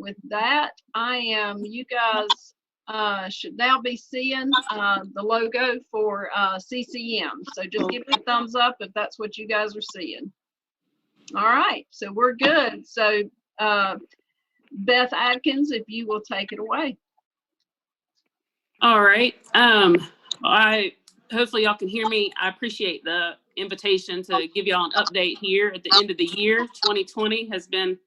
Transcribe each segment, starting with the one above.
with that, you guys should now be seeing the logo for CCM. So just give me a thumbs up if that's what you guys are seeing. All right, so we're good. So Beth Adkins, if you will take it away. All right. Hopefully y'all can hear me. I appreciate the invitation to give y'all an update here at the end of the year. 2020 has been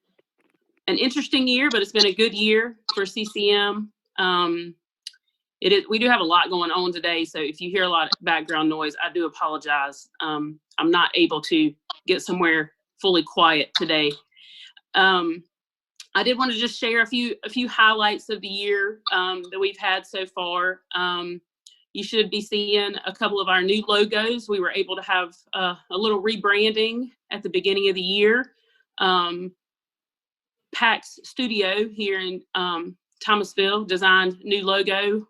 an interesting year, but it's been a good year for CCM. We do have a lot going on today, so if you hear a lot of background noise, I do apologize. I'm not able to get somewhere fully quiet today. I did want to just share a few highlights of the year that we've had so far. You should be seeing a couple of our new logos. We were able to have a little rebranding at the beginning of the year. PAX Studio here in Thomasville designed new logo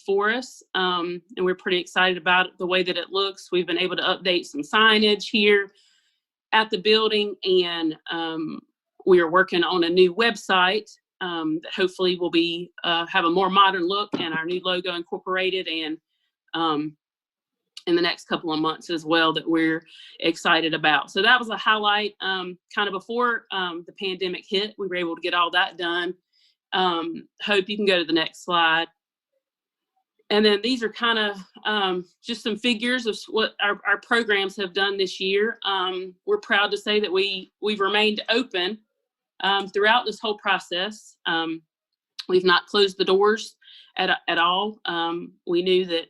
for us, and we're pretty excited about the way that it looks. We've been able to update some signage here at the building, and we are working on a new website that hopefully will be have a more modern look and our new logo incorporated, and in the next couple of months as well, that we're excited about. So that was a highlight. Kind of before the pandemic hit, we were able to get all that done. Hope you can go to the next slide. And then these are kind of just some figures of what our programs have done this year. We're proud to say that we've remained open throughout this whole process. We've not closed the doors at all. We knew that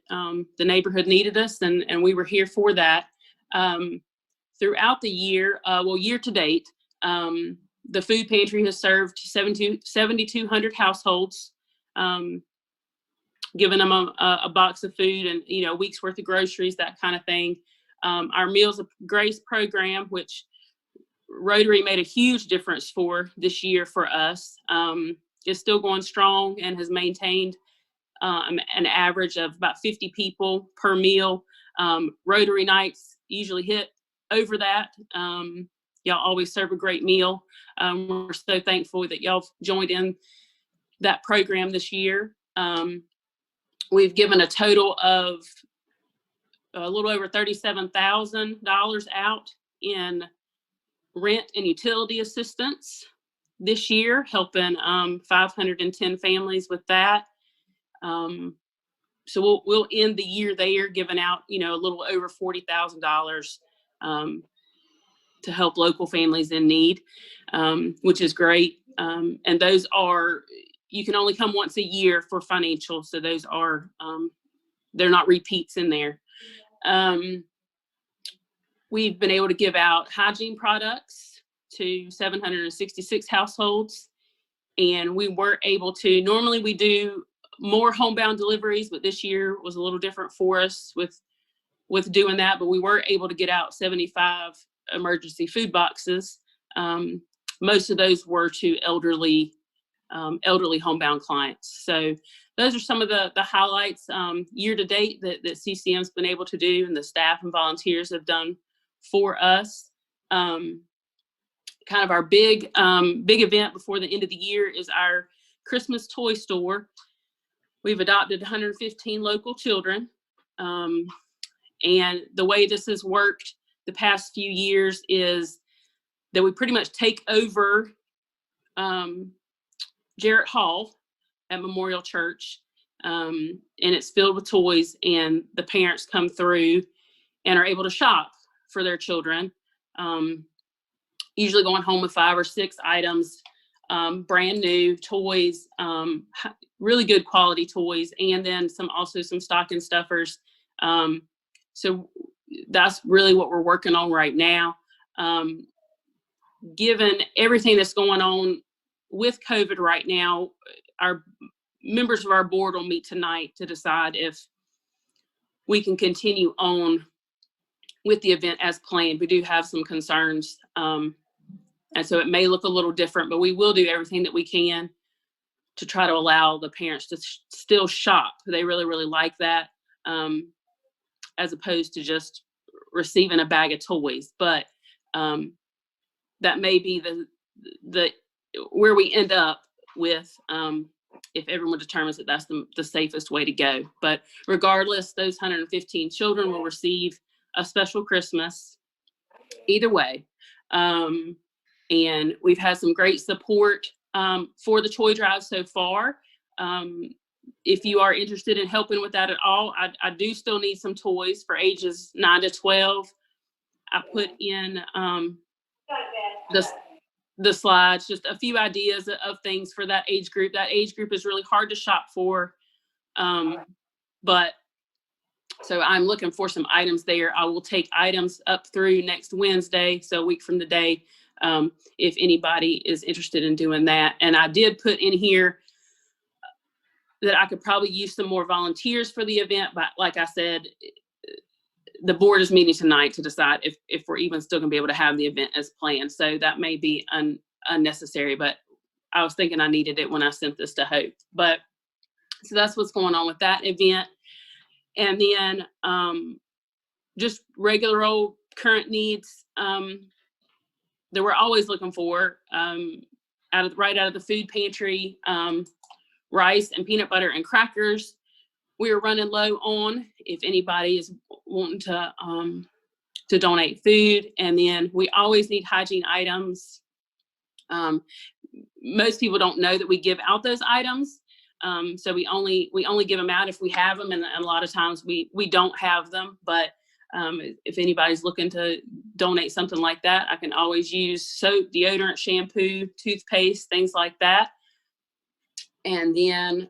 the neighborhood needed us, and we were here for that. Throughout the year, year to date, the food pantry has served 7,200 households, giving them a box of food and a week's worth of groceries, that kind of thing. Our Meals of Grace program, which Rotary made a huge difference for this year for us, is still going strong and has maintained an average of about 50 people per meal. Rotary nights usually hit over that. Y'all always serve a great meal. We're so thankful that y'all joined in that program this year. We've given a total of a little over $37,000 out in rent and utility assistance this year, helping 510 families with that. So we'll end the year there giving out, a little over $40,000 to help local families in need, which is great. And those are, you can only come once a year for financial. So those are, they're not repeats in there. We've been able to give out hygiene products to 766 households. And we were able to, normally we do more homebound deliveries, but this year was a little different for us with doing that. But we were able to get out 75 emergency food boxes. Most of those were to elderly homebound clients. So those are some of the highlights year to date that CCM's been able to do, and the staff and volunteers have done for us. Kind of our big event before the end of the year is our Christmas toy store. We've adopted 115 local children. And the way this has worked the past few years is that we pretty much take over Jarrett Hall at Memorial Church, and it's filled with toys, and the parents come through and are able to shop for their children, usually going home with 5 or 6 items, brand new toys, really good quality toys, and then also some stocking stuffers. So that's really what we're working on right now. Given everything that's going on with COVID right now, our members of our board will meet tonight to decide if we can continue on with the event as planned. We do have some concerns, and so it may look a little different, but we will do everything that we can to try to allow the parents to still shop. They really, really like that, as opposed to just receiving a bag of toys. But that may be the where we end up with if everyone determines that that's the safest way to go. But regardless, those 115 children will receive a special Christmas either way. And we've had some great support for the toy drive so far. If you are interested in helping with that at all, I do still need some toys for ages 9 to 12. I put in the slides, just a few ideas of things for that age group. That age group is really hard to shop for. But so I'm looking for some items there. I will take items up through next Wednesday, so a week from today, if anybody is interested in doing that. And I did put in here that I could probably use some more volunteers for the event, but like I said, the board is meeting tonight to decide if we're even still gonna be able to have the event as planned. So that may be unnecessary, but I was thinking I needed it when I sent this to Hope. But so that's what's going on with that event. And then just regular old current needs that we're always looking for right out of the food pantry, rice and peanut butter and crackers. We're running low on if anybody is wanting to donate food. And then we always need hygiene items. Most people don't know that we give out those items. So we only give them out if we have them, and a lot of times we don't have them. But if anybody's looking to donate something like that, I can always use soap, deodorant, shampoo, toothpaste, things like that. And then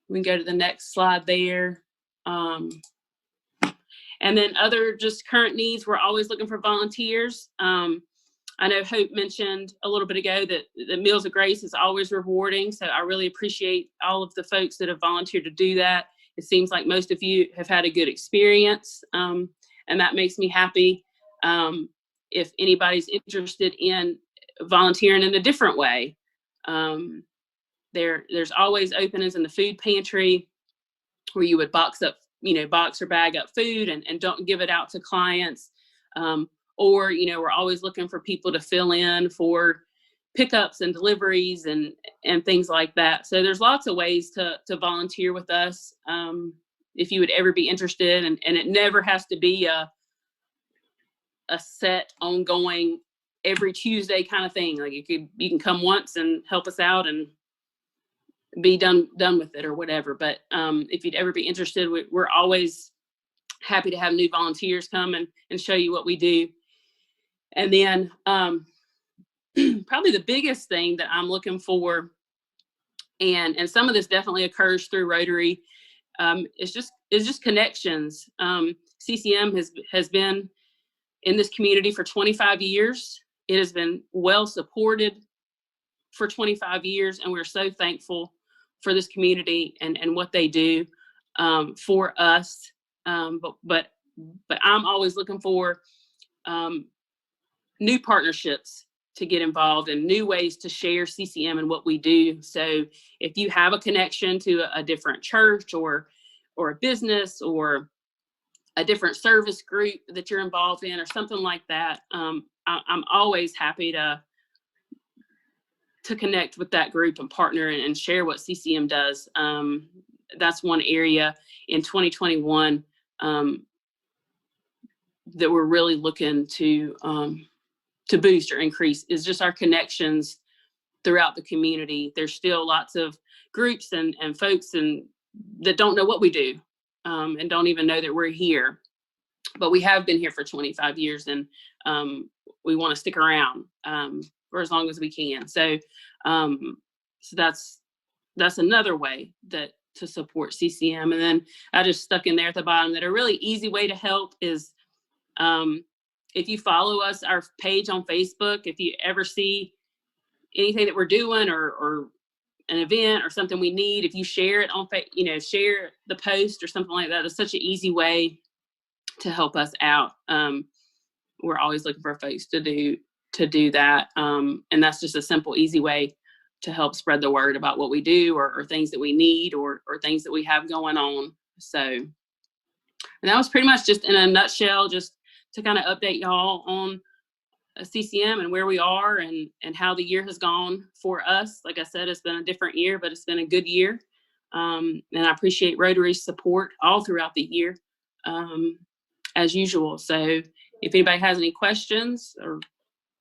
we can go to the next slide there. And then other just current needs, we're always looking for volunteers. I know Hope mentioned a little bit ago that the Meals of Grace is always rewarding. So I really appreciate all of the folks that have volunteered to do that. It seems like most of you have had a good experience, and that makes me happy. If anybody's interested in volunteering in a different way, there's always openings in the food pantry where you would box or bag up food and don't give it out to clients. Or, we're always looking for people to fill in for pickups and deliveries and things like that. So there's lots of ways to volunteer with us if you would ever be interested. And it never has to be a set ongoing every Tuesday kind of thing. Like you can come once and help us out and be done with it or whatever. But if you'd ever be interested, we're always happy to have new volunteers come and show you what we do. And then probably the biggest thing that I'm looking for, and some of this definitely occurs through Rotary, is just connections. CCM has been in this community for 25 years. It has been well supported for 25 years, and we're so thankful for this community and what they do for us. But I'm always looking for new partnerships to get involved and new ways to share CCM and what we do. So if you have a connection to a different church or a business or a different service group that you're involved in or something like that, I'm always happy to connect with that group and partner and share what CCM does. That's one area in 2021 that we're really looking to boost or increase is just our connections throughout the community. There's still lots of groups and folks that don't know what we do and don't even know that we're here. But we have been here for 25 years and we want to stick around for as long as we can. So that's another way to support CCM. And then I just stuck in there at the bottom that a really easy way to help is if you follow us, our page on Facebook, if you ever see anything that we're doing or an event or something we need, if you share it on share the post or something like that, it's such an easy way to help us out. We're always looking for folks to do that. And that's just a simple, easy way to help spread the word about what we do or things that we need or things that we have going on. So, and that was pretty much just in a nutshell, just to kind of update y'all on CCM and where we are and how the year has gone for us. Like I said, it's been a different year, but it's been a good year. And I appreciate Rotary's support all throughout the year, as usual. So if anybody has any questions, or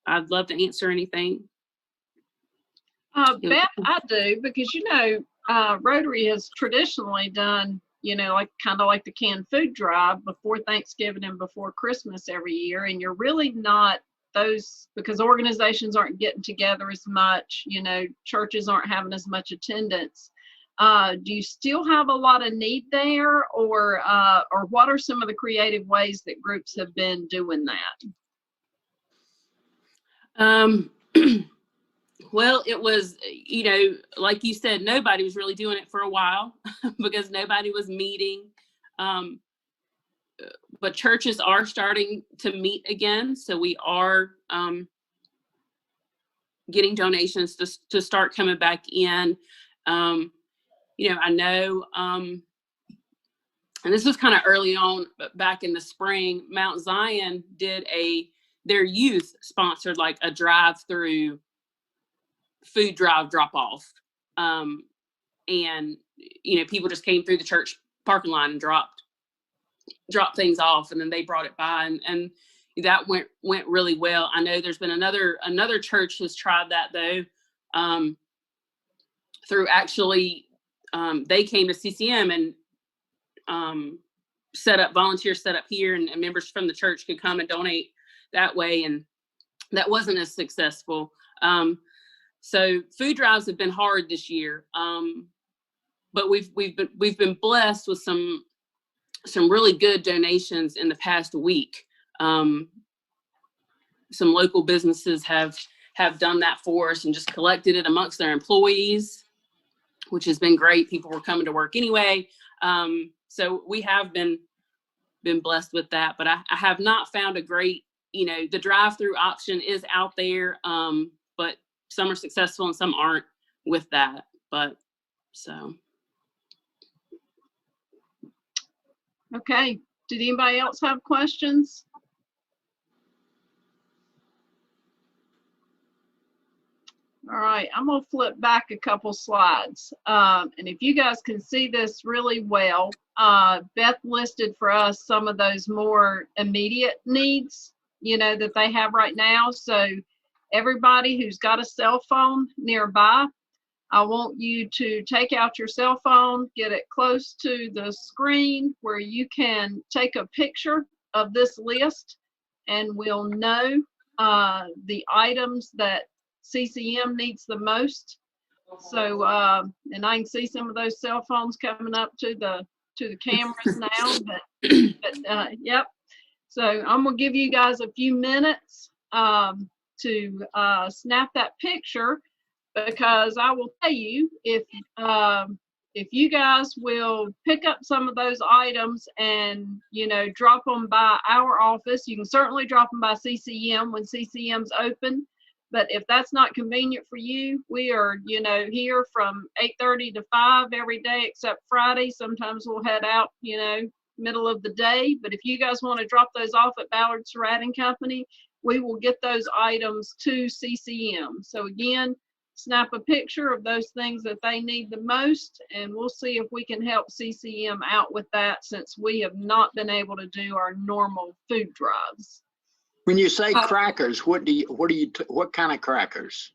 I'd love to answer anything. Beth, I do, because, Rotary has traditionally done, like kind of like the canned food drive before Thanksgiving and before Christmas every year. And you're really not those, because organizations aren't getting together as much, churches aren't having as much attendance. Do you still have a lot of need there, or what are some of the creative ways that groups have been doing that? Well, it was, like you said, nobody was really doing it for a while because nobody was meeting. But churches are starting to meet again. So we are getting donations to start coming back in. I know, and this was kind of early on, but back in the spring, Mount Zion did their youth sponsored like a drive-through food drive drop-off. And, people just came through the church parking lot and dropped things off, and then they brought it by, and that went really well. I know there's been another church has tried that though, through actually, they came to CCM and volunteers set up here, and members from the church could come and donate that way, and that wasn't as successful. So food drives have been hard this year, but we've been blessed with some really good donations in the past week. Some local businesses have done that for us and just collected it amongst their employees, which has been great. People were coming to work anyway. So we have been blessed with that, but I have not found a great, the drive-through option is out there, but some are successful and some aren't with that. But so. Okay. Did anybody else have questions? All right, I'm gonna flip back a couple slides. And if you guys can see this really well, Beth listed for us some of those more immediate needs, that they have right now. So everybody who's got a cell phone nearby, I want you to take out your cell phone, get it close to the screen where you can take a picture of this list, and we'll know the items that CCM needs the most. So, and I can see some of those cell phones coming up to the cameras now, but yep. So I'm gonna give you guys a few minutes to snap that picture, because I will tell you, if you guys will pick up some of those items and drop them by our office, you can certainly drop them by CCM when CCM's open. But if that's not convenient for you, we are here from 8:30 to 5 every day except Friday. Sometimes we'll head out middle of the day. But if you guys want to drop those off at Ballard Surratt and Company, we will get those items to CCM. So again, snap a picture of those things that they need the most, and we'll see if we can help CCM out with that, since we have not been able to do our normal food drives. When you say crackers, what kind of crackers?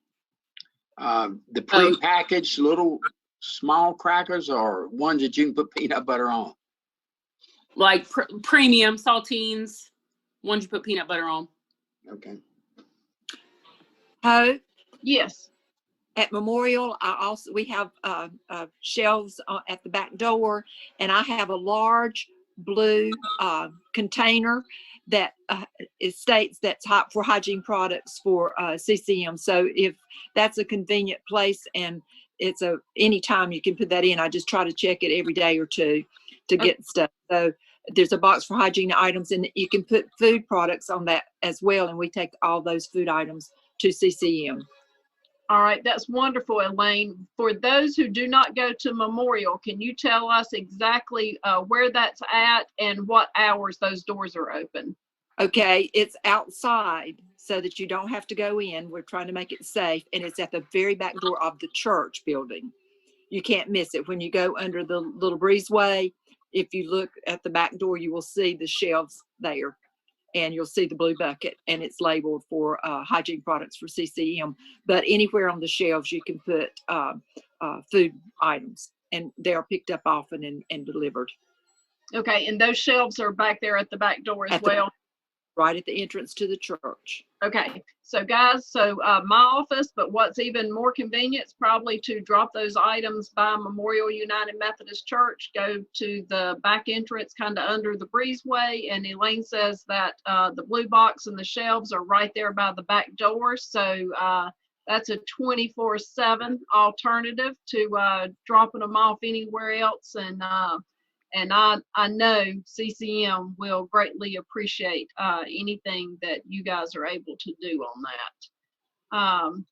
The pre-packaged little small crackers, or ones that you can put peanut butter on? Like premium saltines, ones you put peanut butter on. Okay. Yes. At Memorial, we have shelves at the back door, and I have a large blue container that it states that's hot for hygiene products for CCM. So if that's a convenient place, and it's anytime you can put that in, I just try to check it every day or two to get stuff. So there's a box for hygiene items, and you can put food products on that as well, and we take all those food items to CCM. All right, that's wonderful, Elaine. For those who do not go to Memorial, can you tell us exactly where that's at and what hours those doors are open? Okay, it's outside. so that you don't have to go in. We're trying to make it safe, and it's at the very back door of the church building. You can't miss it. When you go under the little breezeway, if you look at the back door, you will see the shelves there, and you'll see the blue bucket, and it's labeled for hygiene products for CCM. But anywhere on the shelves, you can put food items, and they are picked up often and delivered. Okay, and those shelves are back there at the back door as well? Right at the entrance to the church. Okay, so guys, so my office, but what's even more convenient is probably to drop those items by Memorial United Methodist Church, go to the back entrance kind of under the breezeway, and Elaine says that the blue box and the shelves are right there by the back door. So that's a 24/7 alternative to dropping them off anywhere else. And I know CCM will greatly appreciate anything that you guys are able to do on that.